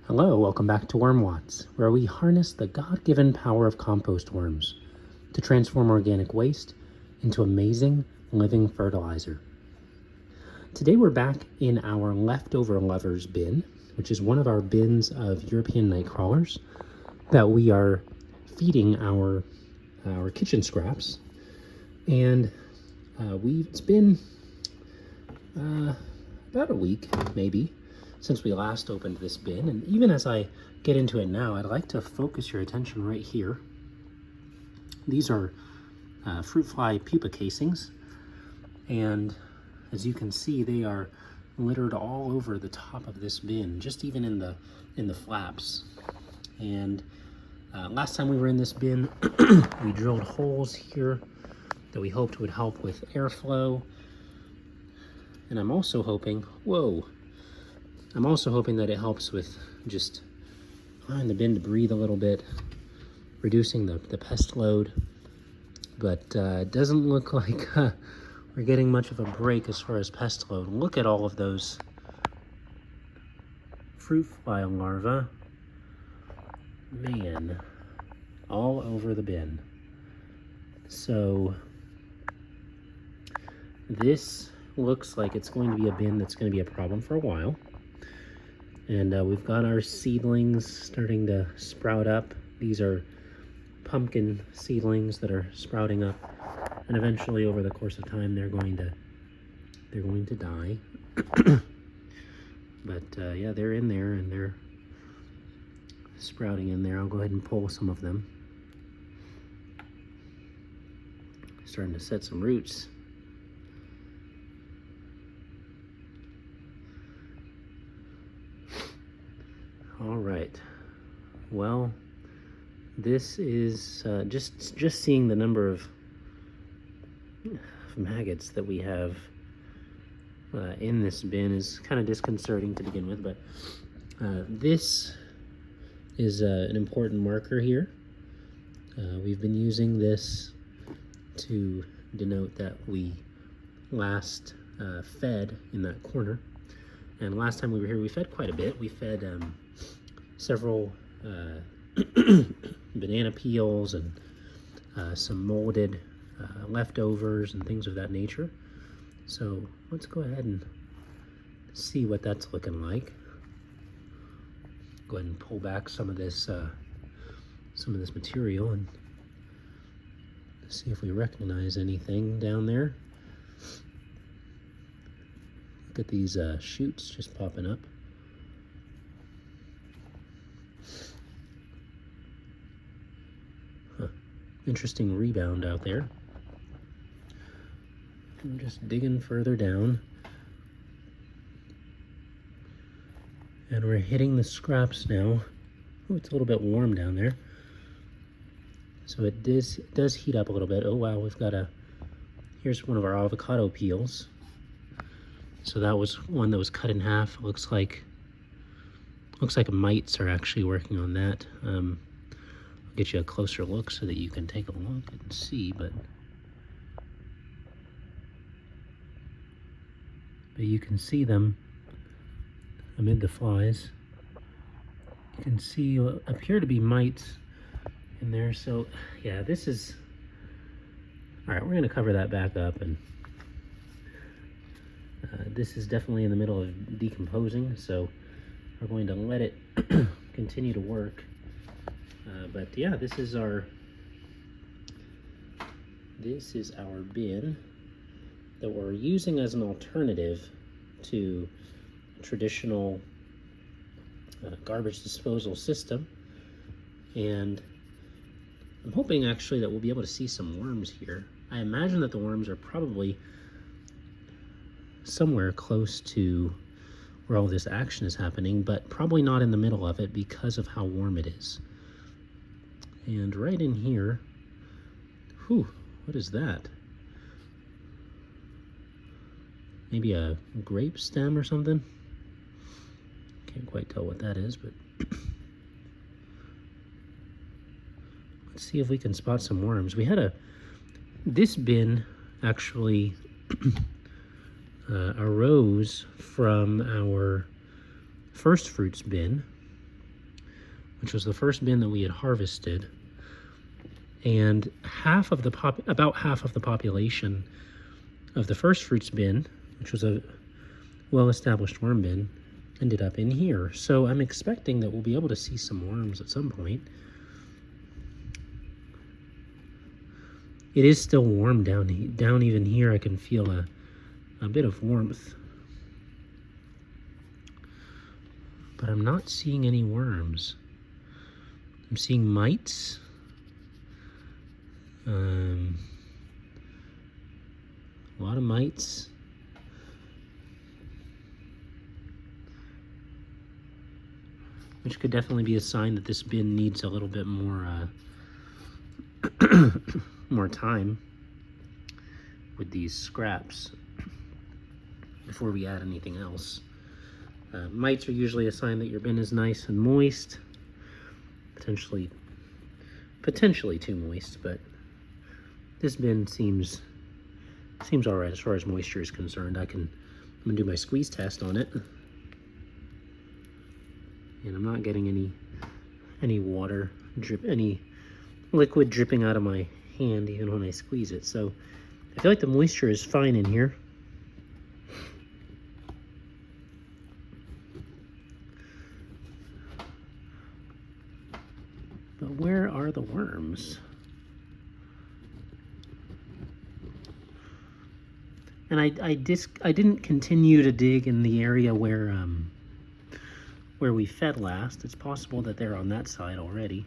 Hello, welcome back to Worm Watts, where we harness the God-given power of compost worms to transform organic waste into amazing living fertilizer. Today we're back in our leftover lovers bin, which is one of our bins of European night crawlers that we are feeding our kitchen scraps. And it's been about a week, maybe, since we last opened this bin. And even as I get into it now, I'd like to focus your attention right here. These are fruit fly pupa casings, and as you can see, they are littered all over the top of this bin, just even in the flaps. And last time we were in this bin, we drilled holes here that we hoped would help with airflow. And I'm also hoping that it helps with just allowing the bin to breathe a little bit, reducing the pest load. But it doesn't look like we're getting much of a break as far as pest load. Look at all of those fruit fly larvae. Man, all over the bin. So this looks like it's going to be a bin that's going to be a problem for a while. And we've got our seedlings starting to sprout up. These are pumpkin seedlings that are sprouting up, and eventually over the course of time they're going to die. But yeah, they're in there and they're sprouting in there. I'll go ahead and pull some of them. Starting to set some roots. All right, well, this is just seeing the number of maggots that we have in this bin is kind of disconcerting to begin with, but this is an important marker here. We've been using this to denote that we last fed in that corner. And last time we were here, we fed quite a bit. We fed several banana peels and some molded leftovers and things of that nature. So let's go ahead and see what that's looking like. Go ahead and pull back some of this material and see if we recognize anything down there. Look at these shoots just popping up. Interesting rebound out there. I'm just digging further down. And we're hitting the scraps now. Oh, it's a little bit warm down there. So it does heat up a little bit. Oh wow, here's one of our avocado peels. So that was one that was cut in half. Looks like mites are actually working on that. I'll get you a closer look so that you can take a look and see, but you can see them amid the flies. You can see what appear to be mites in there. So yeah, this is all right. We're going to cover that back up, and this is definitely in the middle of decomposing, so we're going to let it continue to work. But yeah, this is our bin that we're using as an alternative to a traditional garbage disposal system. And I'm hoping actually that we'll be able to see some worms here. I imagine that the worms are probably somewhere close to where all this action is happening, but probably not in the middle of it because of how warm it is. And right in here, whew, what is that? Maybe a grape stem or something? Can't quite tell what that is, but let's see if we can spot some worms. This bin actually arose from our first fruits bin, which was the first bin that we had harvested. And about half of the population of the first fruits bin, which was a well-established worm bin, ended up in here. So I'm expecting that we'll be able to see some worms at some point. It is still warm down even here. I can feel a bit of warmth. But I'm not seeing any worms. I'm seeing mites. A lot of mites. Which could definitely be a sign that this bin needs a little bit more more time with these scraps before we add anything else. Mites are usually a sign that your bin is nice and moist. Potentially too moist, but this bin seems all right as far as moisture is concerned. I'm gonna do my squeeze test on it, and I'm not getting any water drip, any liquid dripping out of my hand even when I squeeze it. So I feel like the moisture is fine in here. But where are the worms? And I didn't continue to dig in the area where we fed last. It's possible that they're on that side already.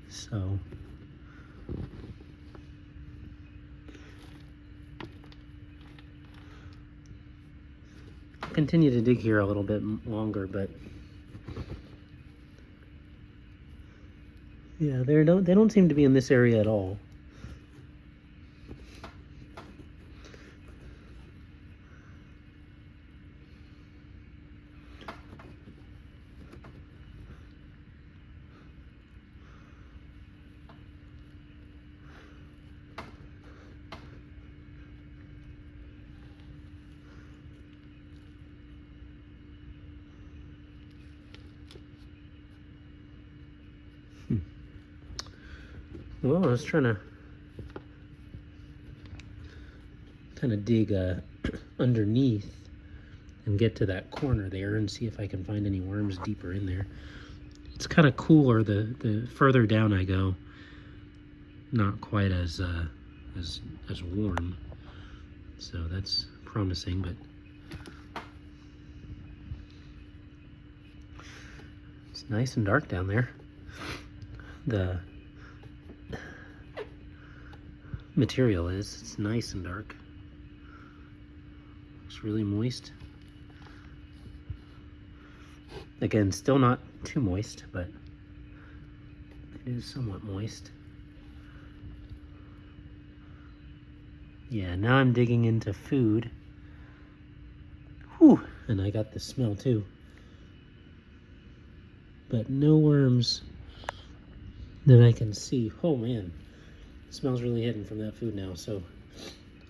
So I'll continue to dig here a little bit longer, but yeah, they don't seem to be in this area at all. Well, I was trying to kind of dig underneath and get to that corner there and see if I can find any worms deeper in there. It's kind of cooler the further down I go. Not quite as warm, so that's promising. But it's nice and dark down there. The material it's nice and dark. It's really moist. Again, still not too moist, but it is somewhat moist. Yeah, now I'm digging into food. Whew, and I got the smell too. But no worms that I can see. Oh man, it smells really hidden from that food now. So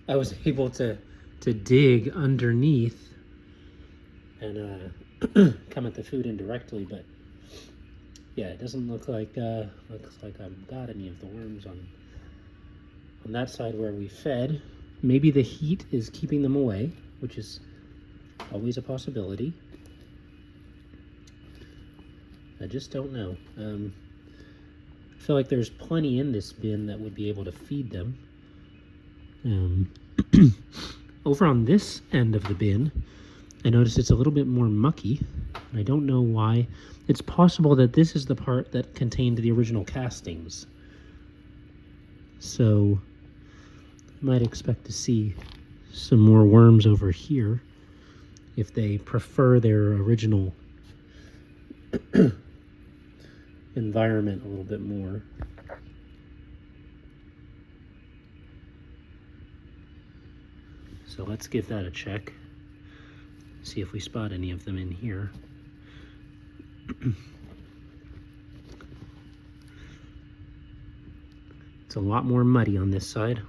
I was able to dig underneath and come at the food indirectly, but yeah, it doesn't look like looks like I've got any of the worms on that side where we fed. Maybe the heat is keeping them away, which is always a possibility. I just don't know. I feel like there's plenty in this bin that would be able to feed them. Over on this end of the bin, I noticed it's a little bit more mucky. I don't know why. It's possible that this is the part that contained the original castings. So I might expect to see some more worms over here if they prefer their original environment a little bit more. So let's give that a check. See if we spot any of them in here. It's a lot more muddy on this side.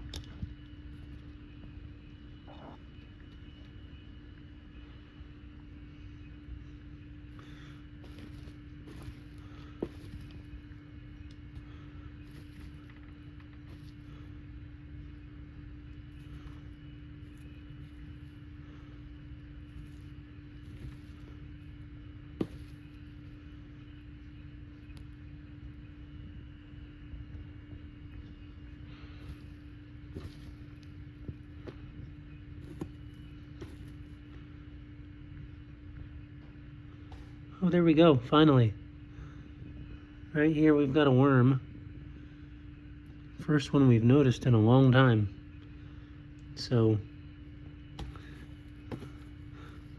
Oh, there we go, finally. Right here we've got a worm. First one we've noticed in a long time. So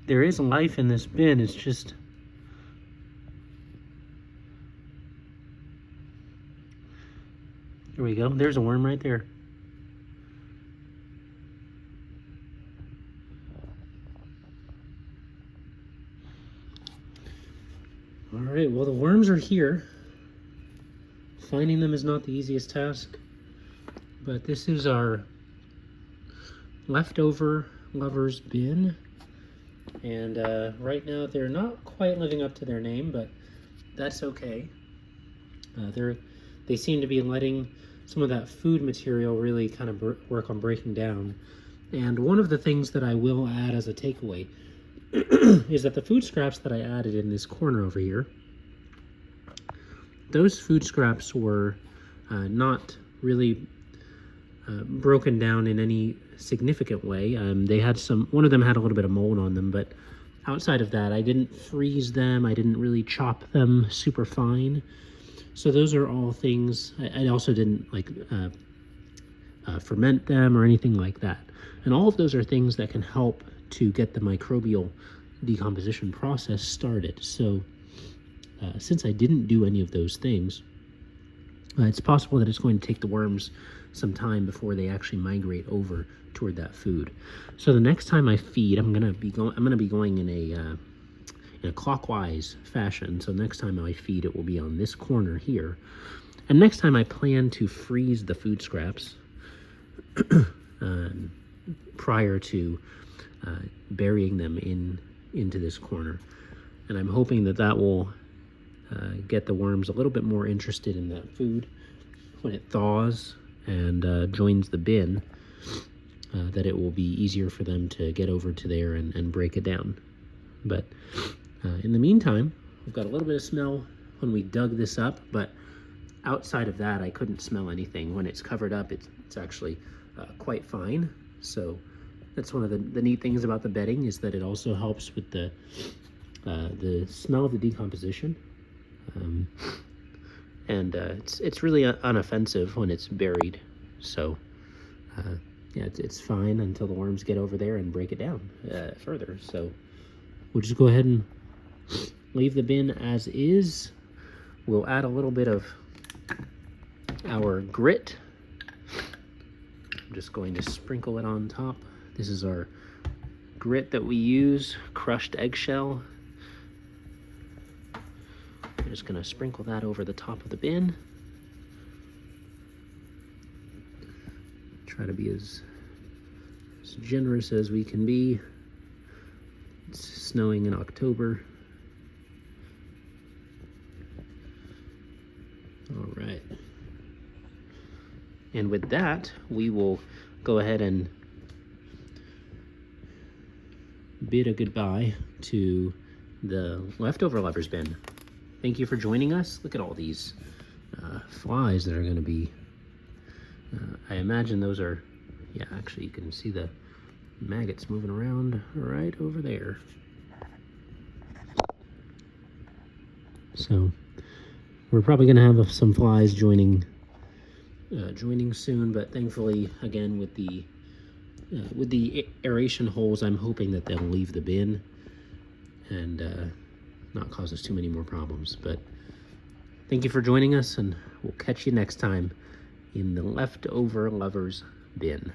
there is life in this bin, it's just there we go, there's a worm right there. Alright, well the worms are here. Finding them is not the easiest task, but this is our leftover lovers bin, and right now they're not quite living up to their name, but that's okay. They seem to be letting some of that food material really kind of work on breaking down. And one of the things that I will add as a takeaway is that the food scraps that I added in this corner over here, those food scraps were not really broken down in any significant way. They had one of them had a little bit of mold on them, but outside of that, I didn't freeze them. I didn't really chop them super fine. So those are all things. I also didn't ferment them or anything like that. And all of those are things that can help to get the microbial decomposition process started. So since I didn't do any of those things, it's possible that it's going to take the worms some time before they actually migrate over toward that food. So the next time I feed, I'm gonna be going in a clockwise fashion. So next time I feed, it will be on this corner here. And next time I plan to freeze the food scraps prior to burying them into this corner. And I'm hoping that that will get the worms a little bit more interested in that food when it thaws and joins the bin, that it will be easier for them to get over to there and break it down. But in the meantime, we've got a little bit of smell when we dug this up, but outside of that, I couldn't smell anything. When it's covered up, it's actually quite fine. So that's one of the neat things about the bedding, is that it also helps with the smell of the decomposition. And it's really unoffensive when it's buried. So yeah, it's fine until the worms get over there and break it down further. So we'll just go ahead and leave the bin as is. We'll add a little bit of our grit. I'm just going to sprinkle it on top. This is our grit that we use, crushed eggshell. I'm just going to sprinkle that over the top of the bin. Try to be as generous as we can be. It's snowing in October. All right. And with that, we will go ahead and bid a goodbye to the leftover lovers bin. Thank you for joining us. Look at all these flies that are going to be, I imagine those are, yeah, actually you can see the maggots moving around right over there. So we're probably going to have some flies joining soon, but thankfully, again, with the aeration holes, I'm hoping that they'll leave the bin and not cause us too many more problems. But thank you for joining us, and we'll catch you next time in the leftover lovers bin.